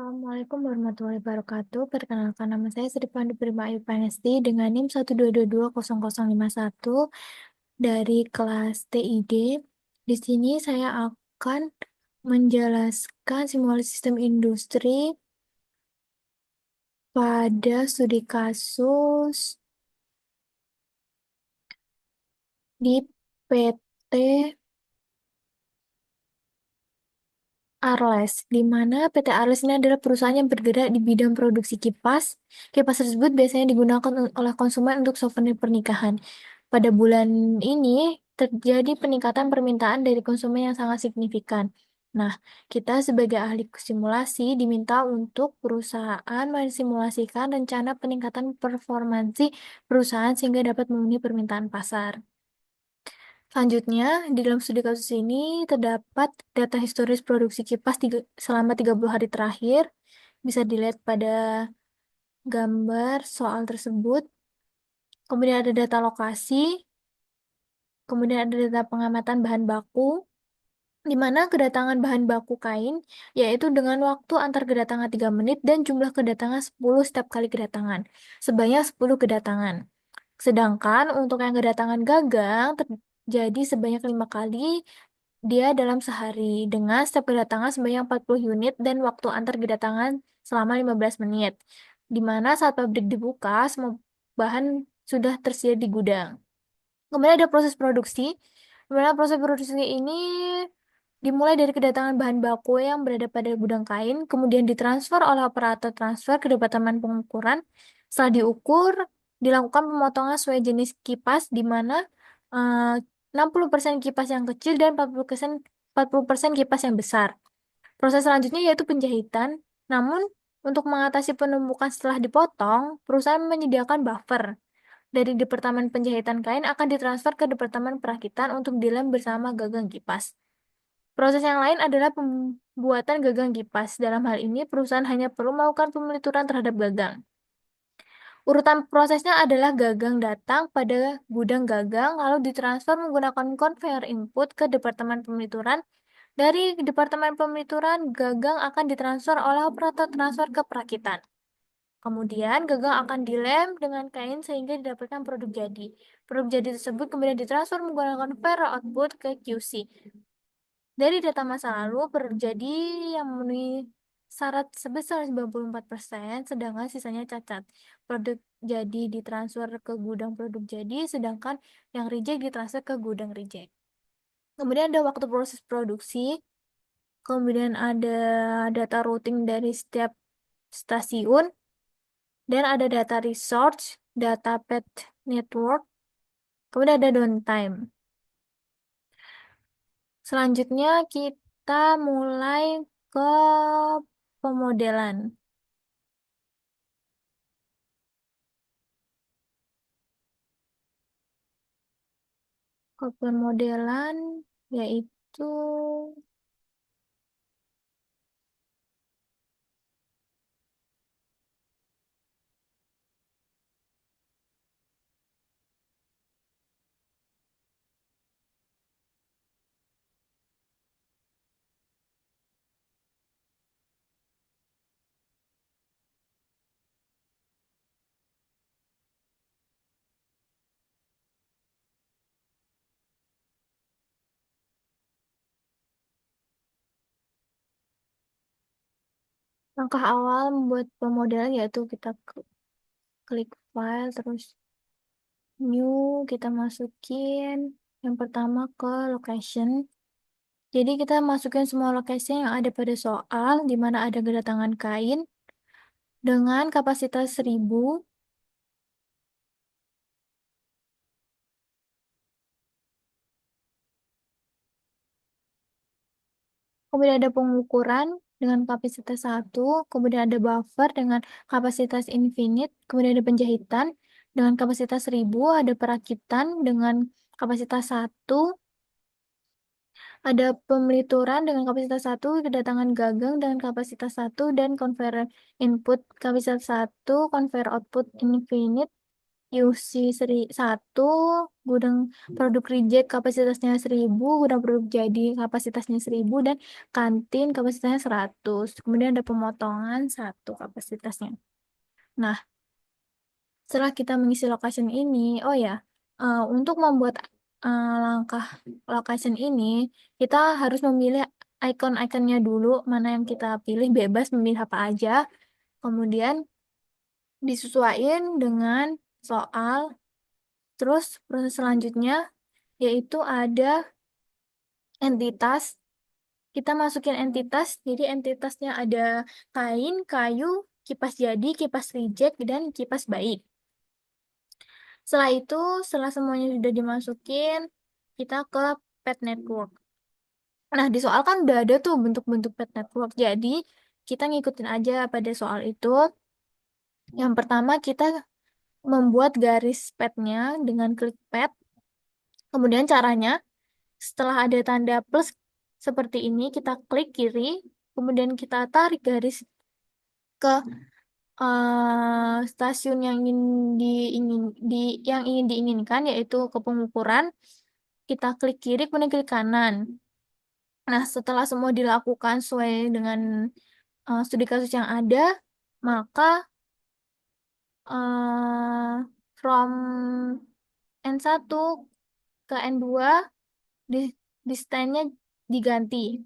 Assalamualaikum warahmatullahi wabarakatuh. Perkenalkan nama saya Sri Pandu Prima Ayu Panesti dengan NIM 122200051 dari kelas TID. Di sini saya akan menjelaskan simulasi sistem industri pada studi kasus di PT Arles, di mana PT Arles ini adalah perusahaan yang bergerak di bidang produksi kipas. Kipas tersebut biasanya digunakan oleh konsumen untuk souvenir pernikahan. Pada bulan ini terjadi peningkatan permintaan dari konsumen yang sangat signifikan. Nah, kita sebagai ahli simulasi diminta untuk perusahaan mensimulasikan rencana peningkatan performansi perusahaan sehingga dapat memenuhi permintaan pasar. Selanjutnya, di dalam studi kasus ini terdapat data historis produksi kipas selama 30 hari terakhir. Bisa dilihat pada gambar soal tersebut. Kemudian ada data lokasi, kemudian ada data pengamatan bahan baku, di mana kedatangan bahan baku kain, yaitu dengan waktu antar kedatangan 3 menit dan jumlah kedatangan 10 setiap kali kedatangan, sebanyak 10 kedatangan. Sedangkan untuk yang kedatangan gagang terjadi sebanyak 5 kali dia dalam sehari dengan setiap kedatangan sebanyak 40 unit dan waktu antar kedatangan selama 15 menit. Di mana saat pabrik dibuka, semua bahan sudah tersedia di gudang. Kemudian ada proses produksi. Di mana proses produksi ini dimulai dari kedatangan bahan baku yang berada pada gudang kain, kemudian ditransfer oleh operator transfer ke departemen pengukuran. Setelah diukur, dilakukan pemotongan sesuai jenis kipas, di mana 60% kipas yang kecil dan 40% kipas yang besar. Proses selanjutnya yaitu penjahitan. Namun, untuk mengatasi penumpukan setelah dipotong, perusahaan menyediakan buffer. Dari departemen penjahitan kain akan ditransfer ke departemen perakitan untuk dilem bersama gagang kipas. Proses yang lain adalah pembuatan gagang kipas. Dalam hal ini, perusahaan hanya perlu melakukan pemelituran terhadap gagang. Urutan prosesnya adalah gagang datang pada gudang gagang, lalu ditransfer menggunakan conveyor input ke departemen pemelituran. Dari departemen pemelituran, gagang akan ditransfer oleh operator transfer ke perakitan. Kemudian, gagang akan dilem dengan kain sehingga didapatkan produk jadi. Produk jadi tersebut kemudian ditransfer menggunakan conveyor output ke QC. Dari data masa lalu, produk jadi yang memenuhi syarat sebesar 94%, sedangkan sisanya cacat. Produk jadi ditransfer ke gudang produk jadi, sedangkan yang reject ditransfer ke gudang reject. Kemudian ada waktu proses produksi, kemudian ada data routing dari setiap stasiun, dan ada data resource, data path network, kemudian ada downtime. Selanjutnya kita mulai ke pemodelan. Ke pemodelan yaitu langkah awal membuat pemodelan yaitu kita klik file terus new, kita masukin yang pertama ke location. Jadi kita masukin semua location yang ada pada soal di mana ada kedatangan kain dengan kapasitas 1000. Kemudian ada pengukuran dengan kapasitas 1, kemudian ada buffer dengan kapasitas infinite, kemudian ada penjahitan dengan kapasitas 1000, ada perakitan dengan kapasitas 1, ada pemelituran dengan kapasitas 1, kedatangan gagang dengan kapasitas 1, dan conveyor input kapasitas 1, conveyor output infinite, UC 1, gudang produk reject kapasitasnya 1000, gudang produk jadi kapasitasnya 1000, dan kantin kapasitasnya 100. Kemudian ada pemotongan 1 kapasitasnya. Nah, setelah kita mengisi location ini, oh ya, untuk membuat langkah location ini, kita harus memilih icon-iconnya dulu, mana yang kita pilih, bebas memilih apa aja. Kemudian disesuaikan dengan soal. Terus proses selanjutnya yaitu ada entitas. Kita masukin entitas, jadi entitasnya ada kain, kayu, kipas jadi, kipas reject, dan kipas baik. Setelah itu, setelah semuanya sudah dimasukin, kita ke pet network. Nah, di soal kan udah ada tuh bentuk-bentuk pet network. Jadi, kita ngikutin aja pada soal itu. Yang pertama, kita membuat garis petnya dengan klik pet. Kemudian caranya, setelah ada tanda plus seperti ini, kita klik kiri, kemudian kita tarik garis ke stasiun yang ingin diinginkan, yaitu ke pengukuran. Kita klik kiri, kemudian klik kanan. Nah, setelah semua dilakukan sesuai dengan studi kasus yang ada, maka from N1 ke N2 di, nya diganti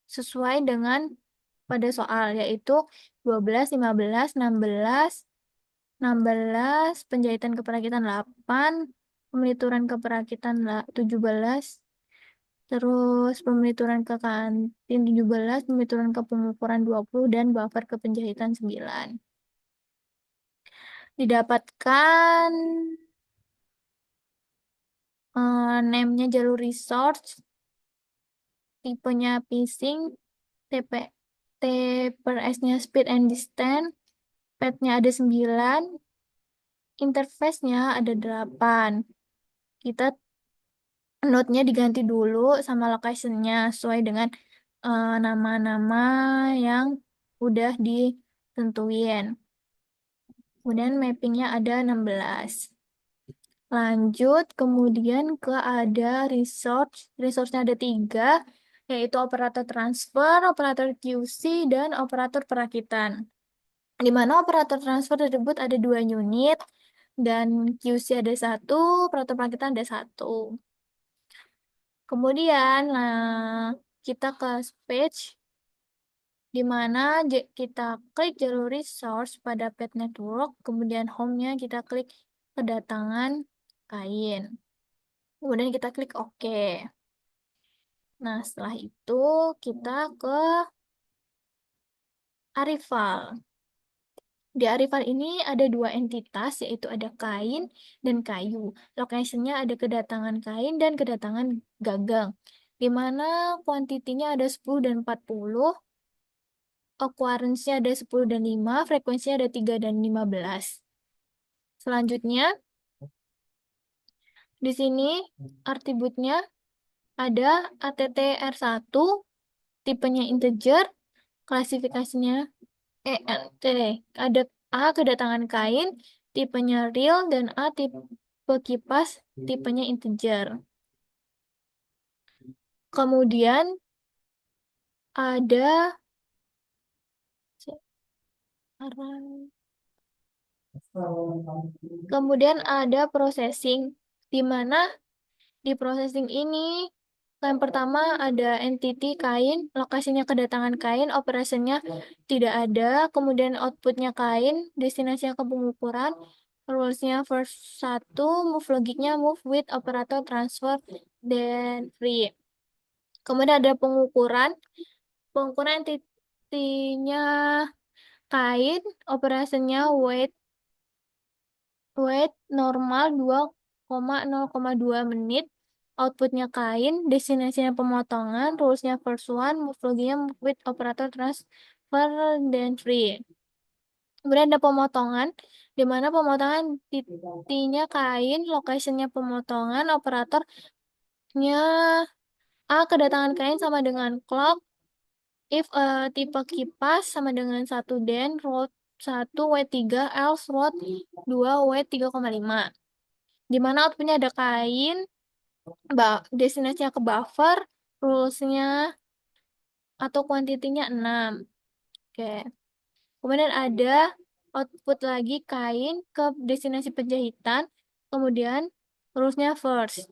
sesuai dengan pada soal, yaitu 12, 15, 16, 16, penjahitan keperakitan 8, pemelituran keperakitan 17, terus pemelituran ke kantin 17, pemelituran ke pengukuran 20, dan buffer ke penjahitan 9. Didapatkan name-nya jalur resource, tipenya phishing, TP, T per S-nya speed and distance, pet-nya ada 9, interface-nya ada 8. Kita note-nya diganti dulu sama location-nya sesuai dengan nama-nama yang udah ditentuin. Kemudian mapping-nya ada 16. Lanjut, kemudian ke ada resource. Resource-nya ada 3, yaitu operator transfer, operator QC, dan operator perakitan. Di mana operator transfer tersebut ada 2 unit, dan QC ada 1, operator perakitan ada 1. Kemudian, kita ke page, di mana kita klik jalur resource pada pet network, kemudian home-nya kita klik kedatangan kain. Kemudian kita klik OK. Nah, setelah itu kita ke Arrival. Di Arrival ini ada 2 entitas, yaitu ada kain dan kayu. Location-nya ada kedatangan kain dan kedatangan gagang, di mana kuantitinya ada 10 dan 40, occurrence-nya ada 10 dan 5, frekuensinya ada 3 dan 15. Selanjutnya, di sini atributnya ada ATTR1, tipenya integer, klasifikasinya ENT. Ada A kedatangan kain, tipenya real, dan A tipe kipas, tipenya integer. Kemudian ada processing, di mana di processing ini yang pertama ada entity kain, lokasinya kedatangan kain, operasinya tidak ada, kemudian outputnya kain, destinasinya ke pengukuran, rulesnya first 1, move logicnya move with operator transfer dan free. Kemudian ada pengukuran, entitinya kain, operasinya wait normal 2,0,2 menit, outputnya kain, destinasinya pemotongan, rulesnya first one, move logicnya with operator transfer dan free. Kemudian ada pemotongan, di mana pemotongan titiknya kain, locationnya pemotongan, operatornya A kedatangan kain sama dengan clock, if tipe kipas sama dengan 1 den, road 1 W3, else road 2 W3,5. di mana outputnya ada kain, destinasinya ke buffer, rulesnya atau kuantitinya 6. Oke. Kemudian ada output lagi kain ke destinasi penjahitan, kemudian rulesnya first.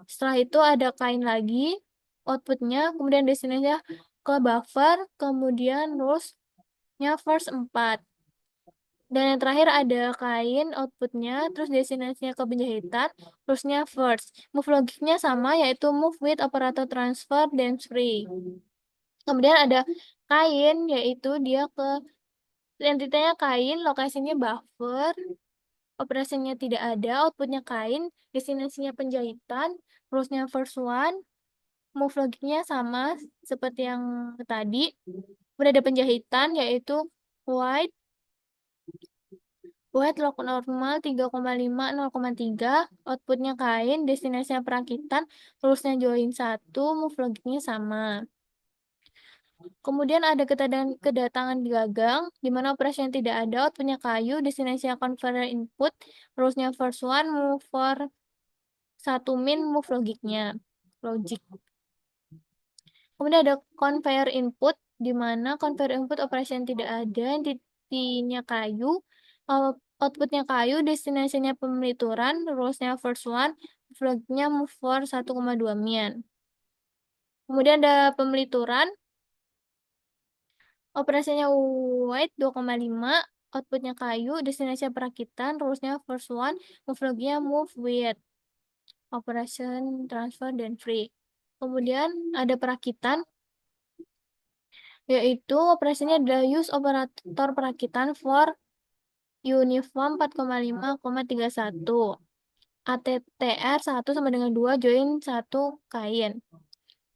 Setelah itu ada kain lagi, outputnya, kemudian destinasinya ke buffer, kemudian rulesnya first 4. Dan yang terakhir ada kain outputnya, terus destinasinya ke penjahitan, terusnya first. Move logiknya sama, yaitu move with operator transfer dan free. Kemudian ada kain, yaitu dia ke entitanya kain, lokasinya buffer, operasinya tidak ada, outputnya kain, destinasinya penjahitan, rulesnya first one, move logiknya sama seperti yang tadi. Kemudian ada penjahitan, yaitu white, log normal 3,5 0,3, outputnya kain, destinasinya perakitan, rulesnya join 1, move logiknya sama. Kemudian ada kedatangan gagang, di mana operasi yang tidak ada, outputnya kayu, destinasinya converter input, rulesnya first one, move for 1 min, move logiknya. Logic. Kemudian ada conveyor input, di mana conveyor input operasi yang tidak ada, entity-nya kayu, outputnya kayu, destinasinya pemelituran, rulesnya first one, logiknya move for 1,2 min. Kemudian ada pemelituran, operasinya white 2,5, outputnya kayu, destinasinya perakitan, rulesnya first one, move logiknya move with, operation transfer dan free. Kemudian ada perakitan, yaitu operasinya adalah use operator perakitan for uniform 4,5,31. ATTR 1 sama dengan 2 join 1 kain.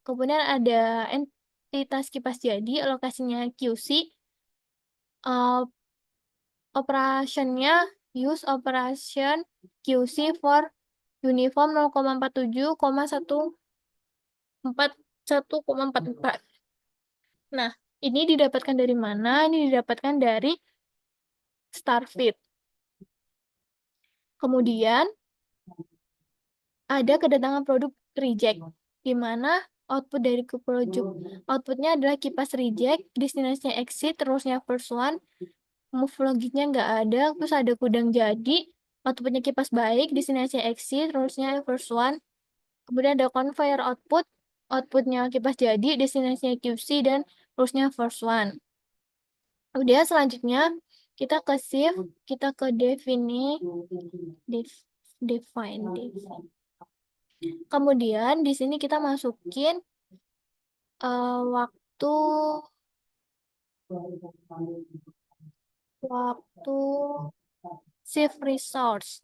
Kemudian ada entitas kipas jadi, lokasinya QC, operationnya use operation QC for uniform 0,47,141,44. Nah, ini didapatkan dari mana? Ini didapatkan dari Starfit. Kemudian ada kedatangan produk reject, di mana output dari produk outputnya adalah kipas reject, destinasinya exit, terusnya first one, move logiknya nggak ada, terus ada gudang jadi, outputnya kipas baik, destinasinya exit, terusnya first one, kemudian ada conveyor output, outputnya kipas jadi, destinasinya QC, dan terusnya first one. Udah, selanjutnya kita ke shift, kita ke define. Kemudian di sini kita masukin waktu shift resource.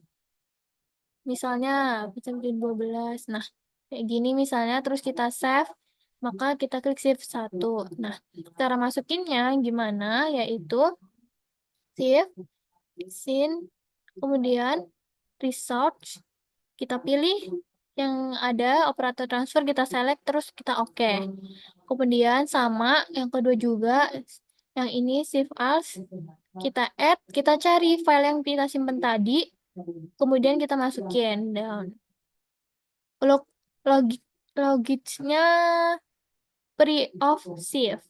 Misalnya bisa menjadi 12. Nah, kayak gini misalnya, terus kita save, maka kita klik shift 1. Nah, cara masukinnya gimana? Yaitu shift, sin, kemudian resource, kita pilih yang ada operator transfer, kita select, terus kita oke. Kemudian sama, yang kedua juga, yang ini shift as, kita add, kita cari file yang kita simpan tadi, kemudian kita masukin down. Logicnya pre-off shift.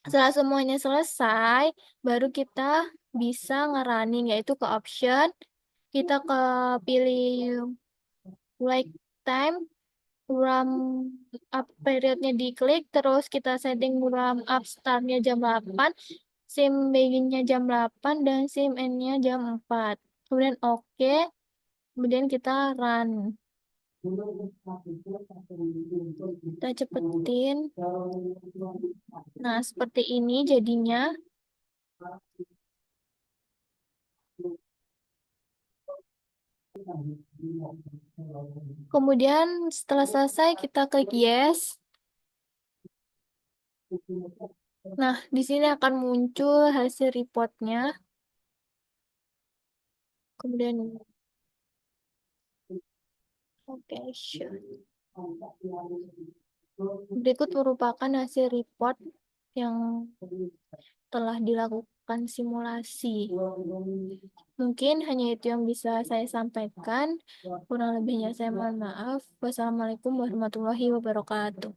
Setelah semuanya selesai, baru kita bisa ngerunning, yaitu ke option, kita ke pilih wake time, RAM up periodnya diklik, terus kita setting RAM up startnya jam 8, SIM beginnya jam 8, dan SIM endnya jam 4. Kemudian oke, kemudian kita run. Kita cepetin. Nah, seperti ini jadinya. Kemudian setelah selesai kita klik yes. Nah, di sini akan muncul hasil reportnya. Kemudian oke, sure. Berikut merupakan hasil report yang setelah dilakukan simulasi. Mungkin hanya itu yang bisa saya sampaikan. Kurang lebihnya saya mohon maaf. Wassalamualaikum warahmatullahi wabarakatuh.